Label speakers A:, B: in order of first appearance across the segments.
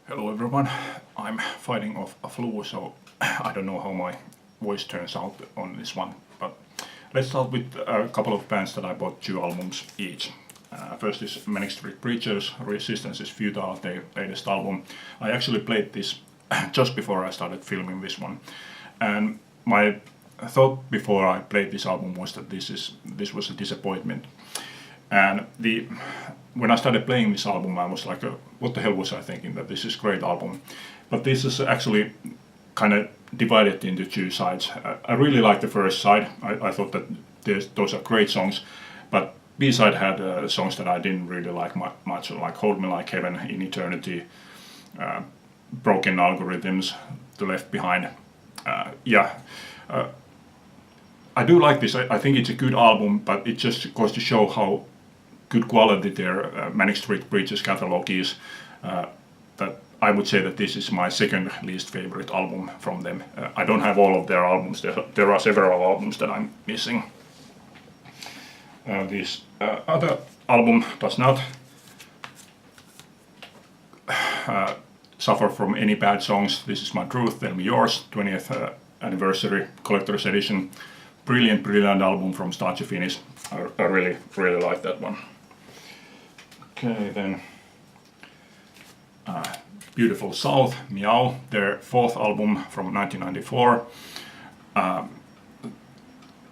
A: Hello everyone, I'm fighting off a flu, so I don't know how my voice turns out on this one, but let's start with a couple of bands that I bought 2 albums each. First is Manic Street Preachers, Resistance is Futile, their latest album. I actually played this just before I started filming this one, and my thought before I played this album was that this was a disappointment. And when I started playing this album, I was like, what the hell was I thinking, that this is a great album. But this is actually kind of divided into 2 sides. I really liked the first side. I thought that those are great songs, but B-side had songs that I didn't really like much, like Hold Me Like Heaven, In Eternity, Broken Algorithms, The Left Behind. I do like this. I think it's a good album, but it just goes to show how good quality their Manic Street Preachers catalog is. That I would say that this is my second least favorite album from them. I don't have all of their albums. There are several albums that I'm missing. This other album does not suffer from any bad songs. This is My Truth, Tell Me Yours, 20th anniversary collector's edition. Brilliant album from start to finish. I really like that one. Okay, then Beautiful South, Meow, their 4th album from 1994.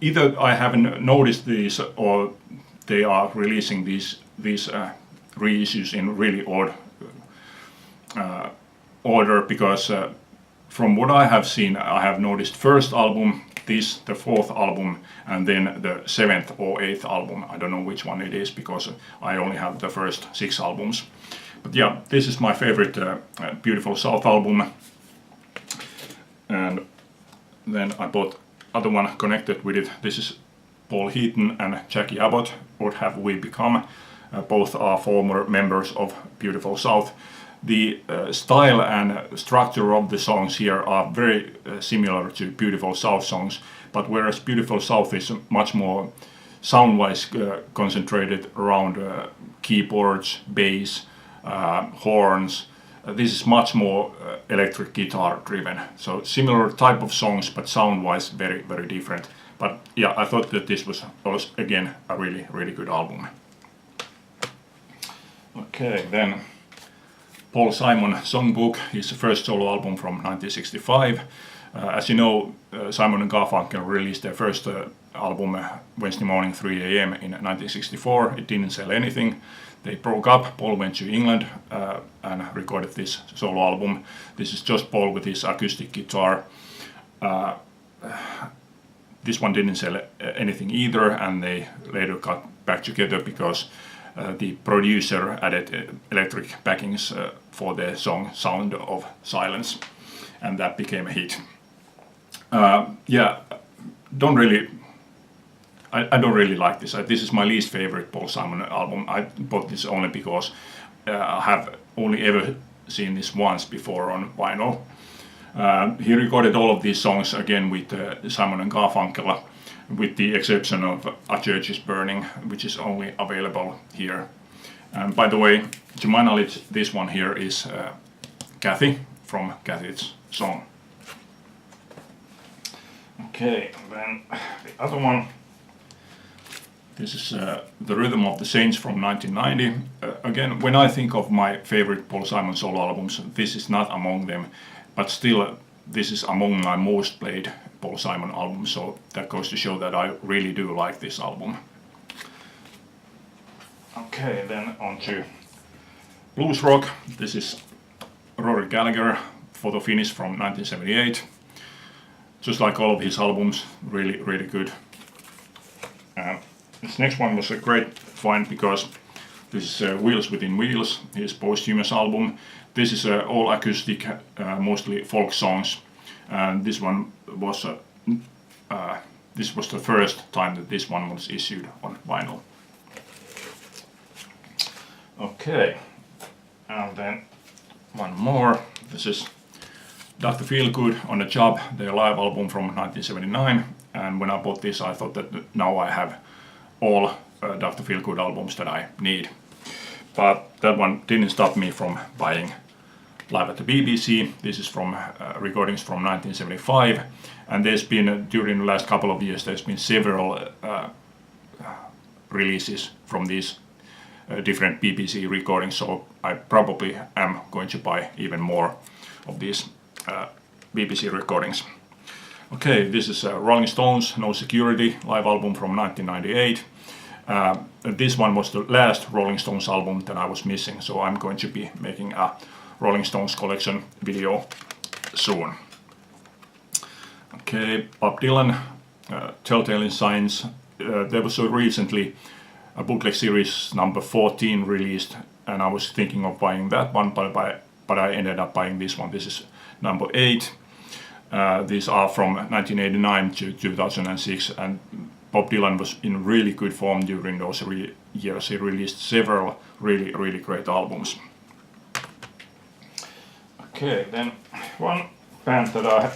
A: Either I haven't noticed these or they are releasing these reissues in really odd order, because from what I have seen, I have noticed first album, this, the 4th album, and then the 7th or 8th album. I don't know which one it is because I only have the first 6 albums. But yeah, this is my favorite Beautiful South album. And then I bought other one connected with it. This is Paul Heaton and Jackie Abbott, What Have We Become? Both are former members of Beautiful South. The style and structure of the songs here are very similar to Beautiful South songs, but whereas Beautiful South is much more sound-wise concentrated around keyboards, bass, horns, this is much more electric guitar driven. So similar type of songs, but sound-wise very different. But yeah, I thought that this was again a really good album. Okay, then Paul Simon Songbook, his first solo album from 1965. As you know, Simon and Garfunkel released their first album Wednesday Morning 3 AM in 1964. It didn't sell anything. They broke up. Paul went to England and recorded this solo album. This is just Paul with his acoustic guitar. This one didn't sell anything either, and they later got back together because the producer added electric backings for the song Sound of Silence, and that became a hit. I don't really like this. This is my least favorite Paul Simon album. I bought this only because I have only ever seen this once before on vinyl. He recorded all of these songs again with Simon and Garfunkel, with the exception of A Church is Burning, which is only available here. And by the way, to my knowledge, this one here is Kathy from Kathy's Song. Okay, then the other one. This is The Rhythm of the Saints from 1990. Again, when I think of my favorite Paul Simon solo albums, this is not among them, but still this is among my most played Paul Simon albums, so that goes to show that I really do like this album. Okay, then on to blues rock. This is Rory Gallagher, Photo Finish from 1978. Just like all of his albums, really good. This next one was a great find because this is Wheels Within Wheels, his posthumous album. This is all acoustic, mostly folk songs, and this one was this was the first time that this one was issued on vinyl. Okay, and then one more. This is Dr. Feelgood on the Job, their live album from 1979. And when I bought this, I thought that now I have all Dr. Feelgood albums that I need. But that one didn't stop me from buying live at the BBC. This is from recordings from 1975, and there's been during the last couple of years there's been several releases from these different BBC recordings, so I probably am going to buy even more of these BBC recordings. Okay, this is Rolling Stones No Security live album from 1998. This one was the last Rolling Stones album that I was missing, so I'm going to be making a Rolling Stones collection video soon. Okay, Bob Dylan, Telltale Signs. There was recently a bootleg series number 14 released, and I was thinking of buying that one, but I ended up buying this one. This is number 8. These are from 1989 to 2006, and Bob Dylan was in really good form during those years. He released several really great albums. Okay, then one band that I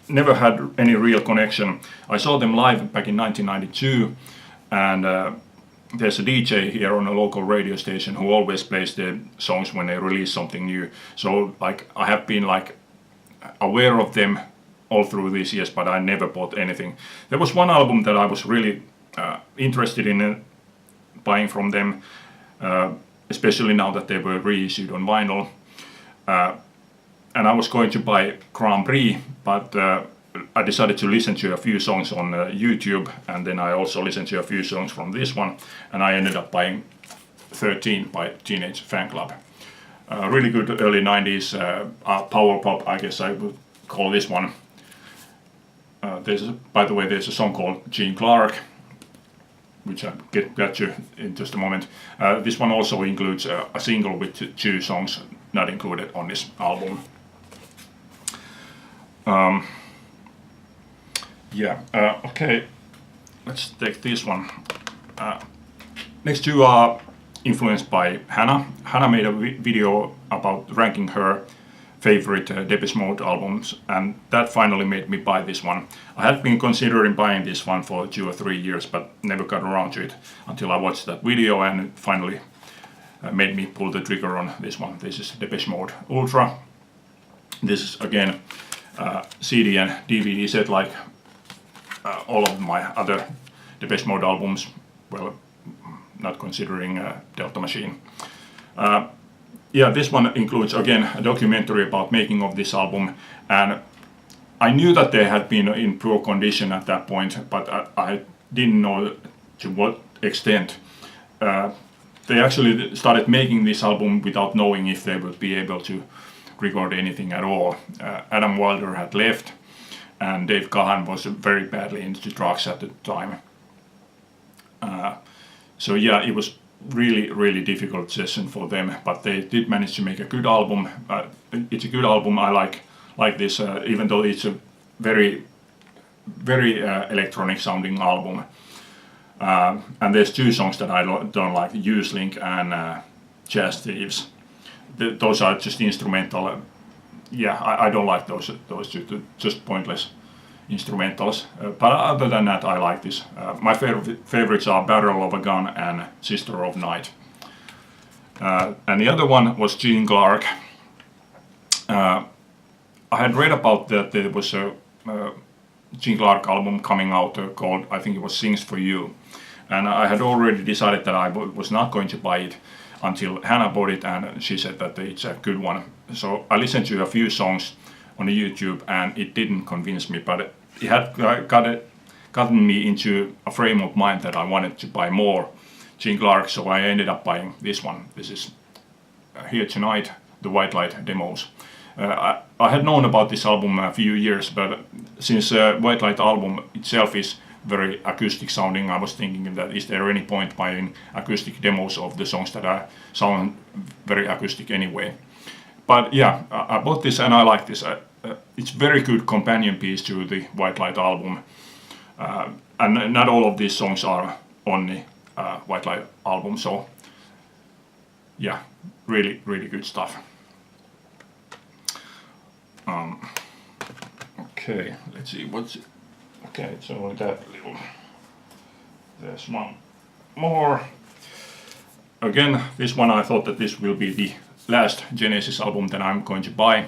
A: never had any real connection. I saw them live back in 1992, and there's a DJ here on a local radio station who always plays the songs when they release something new. So like I have been like aware of them all through these years, but I never bought anything. There was one album that I was really interested in buying from them, especially now that they were reissued on vinyl. And I was going to buy Grand Prix, but I decided to listen to a few songs on YouTube, and then I also listened to a few songs from this one, and I ended up buying 13 by Teenage Fanclub. Really good early 90s power pop, I guess I would call this one. By the way, there's a song called Gene Clark, which I'll get to in just a moment. This one also includes a single with 2 songs not included on this album. Okay, let's take this one. Next 2 are influenced by Hannah. Hannah made a video about ranking her favorite Depeche Mode albums, and that finally made me buy this one. I had been considering buying this one for 2 or 3 years, but never got around to it until I watched that video, and it finally made me pull the trigger on this one. This is Depeche Mode Ultra. This is again CD and DVD set like all of my other Depeche Mode albums, well, not considering Delta Machine. This one includes again a documentary about making of this album, and I knew that they had been in poor condition at that point, but I didn't know to what extent. They actually started making this album without knowing if they would be able to record anything at all. Adam Wilder had left, and Dave Gahan was very badly into drugs at the time. So yeah, it was really difficult session for them, but they did manage to make a good album. It's a good album. I like this, even though it's a very electronic sounding album. And there's 2 songs that I don't like: Uselink and Jazz Thieves. Those are just instrumental. I don't like those 2, just pointless instrumentals. But other than that, I like this. My favorites are Barrel of a Gun and Sister of Night. And the other one was Gene Clark. I had read about that there was a Gene Clark album coming out called, I think it was Sings for You. And I had already decided that I was not going to buy it until Hannah bought it, and she said that it's a good one. So I listened to a few songs on YouTube, and it didn't convince me, but it had gotten me into a frame of mind that I wanted to buy more Gene Clark, so I ended up buying this one. This is Here Tonight, the White Light demos. I had known about this album a few years, but since White Light album itself is very acoustic sounding, I was thinking that is there any point buying acoustic demos of the songs that sound very acoustic anyway. But yeah, I bought this and I like this. It's very good companion piece to the White Light album. And not all of these songs are on the White Light album, so yeah, really good stuff. Okay, let's see what's it. Okay, so that little. There's one more. Again, this one I thought that this will be the last Genesis album that I'm going to buy.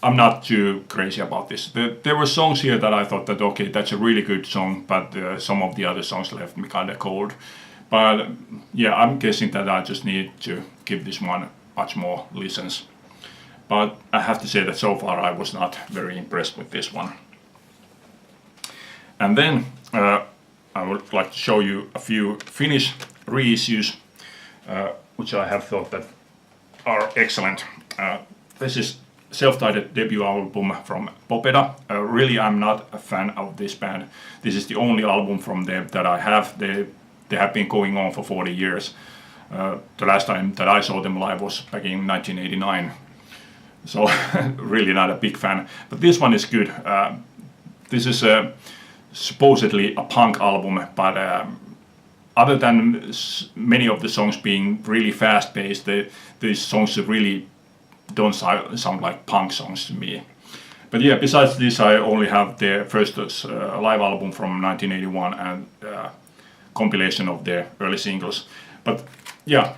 A: I'm not too crazy about this. There were songs here that I thought that, okay, that's a really good song, but some of the other songs left me kind of cold. But yeah, I'm guessing that I just need to give this one much more listens. But I have to say that so far I was not very impressed with this one. And then I would like to show you a few Finnish reissues, which I have thought that are excellent. This is self-titled debut album from Popeda. Really, I'm not a fan of this band. This is the only album from them that I have. They have been going on for 40 years. The last time that I saw them live was back in 1989. So really not a big fan. But this one is good. This is supposedly a punk album, but other than many of the songs being really fast-paced, these songs really don't sound like punk songs to me. But yeah, besides this, I only have their first live album from 1981 and compilation of their early singles. But yeah,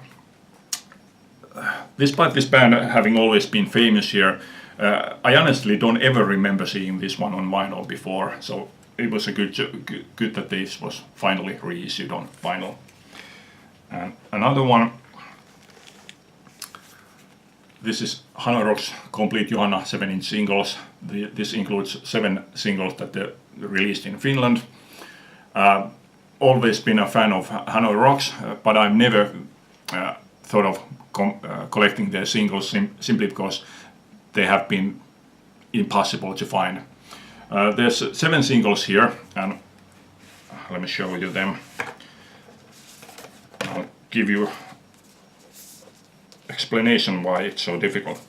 A: despite this band having always been famous here, I honestly don't ever remember seeing this one on vinyl before. So it was a good that this was finally reissued on vinyl. And another one, this is Hanorok's Complete Johanna 7-inch singles. This includes 7 singles that they released in Finland. Always been a fan of Hanorok's, but I've never thought of collecting their singles simply because they have been impossible to find. There's 7 singles here, and let me show you them. I'll give you explanation why it's so difficult.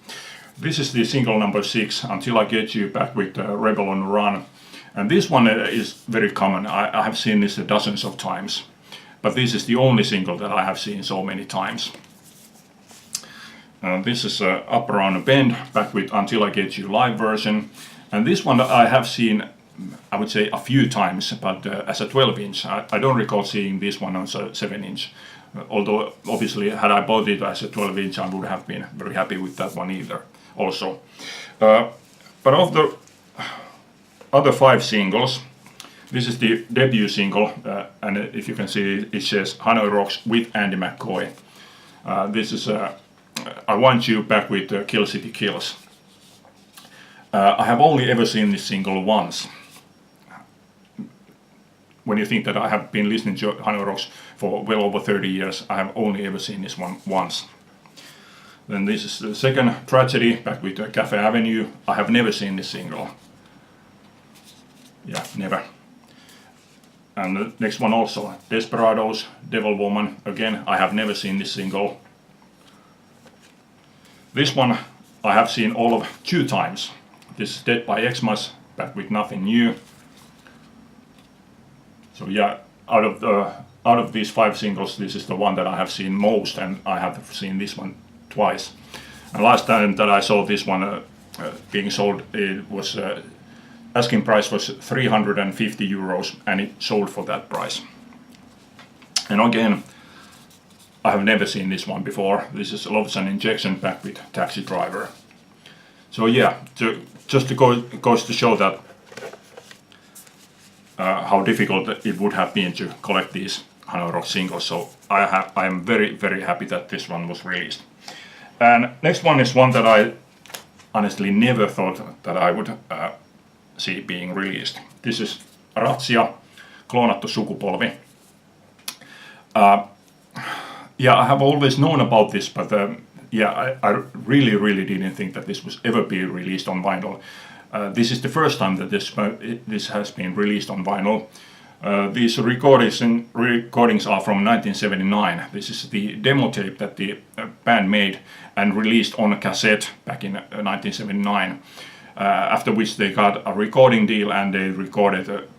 A: This is the single number 6, Until I Get You Back with Rebel on the Run. And this one is very common. I have seen this dozens of times. But this is the only single that I have seen so many times. This is Up Around a Bend, back with Until I Get You live version. And this one I have seen, I would say, a few times, but as a 12-inch. I don't recall seeing this one as a 7-inch. Although, obviously, had I bought it as a 12-inch, I would have been very happy with that one either, also. But of the other 5 singles, this is the debut single, and if you can see, it says Hanorok's with Andy McCoy. This is I Want You Back with Kill City Kills. I have only ever seen this single once. When you think that I have been listening to Hanorok's for well over 30 years, I have only ever seen this one once. Then this is the second, Tragedy, back with Cafe Avenue. I have never seen this single. Yeah, never. And the next one also, Desperados, Devil Woman. Again, I have never seen this single. This one I have seen all of 2 times. This is Dead by Xmas, back with Nothing New. So yeah, out of these 5 singles, this is the one that I have seen most, and I have seen this one twice. And last time that I saw this one being sold, it was asking price was 350 euros, and it sold for that price. And again, I have never seen this one before. This is Love's an Injection, back with Taxi Driver. So yeah, goes to show that how difficult it would have been to collect these Hanorok singles. So I am very, very happy that this one was released. And next one is one that I honestly never thought that I would see being released. This is Razzia, Kloonattu sukupolvi. Yeah, I have always known about this, but yeah, I really, really didn't think that this was ever be released on vinyl. This is the first time that this has been released on vinyl. These recordings are from 1979. This is the demo tape that the band made and released on a cassette back in 1979. After which they got a recording deal and they recorded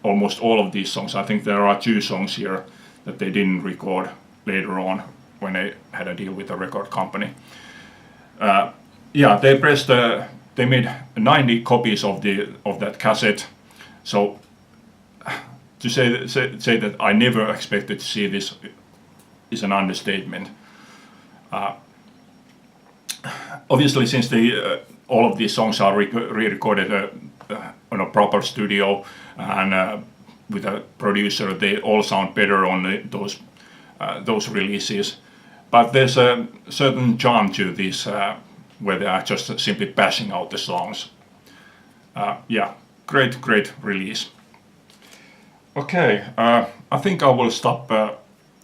A: almost all of these songs. I think there are 2 songs here that they didn't record later on when they had a deal with a record company. Yeah, they made 90 copies of that cassette. So to say that I never expected to see this is an understatement. Obviously, since all of these songs are re-recorded on a proper studio and with a producer, they all sound better on those releases. But there's a certain charm to this where they are just simply bashing out the songs. Yeah, great release. Okay, I think I will stop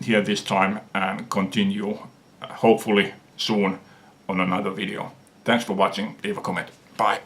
A: here this time and continue hopefully soon on another video. Thanks for watching, leave a comment, bye!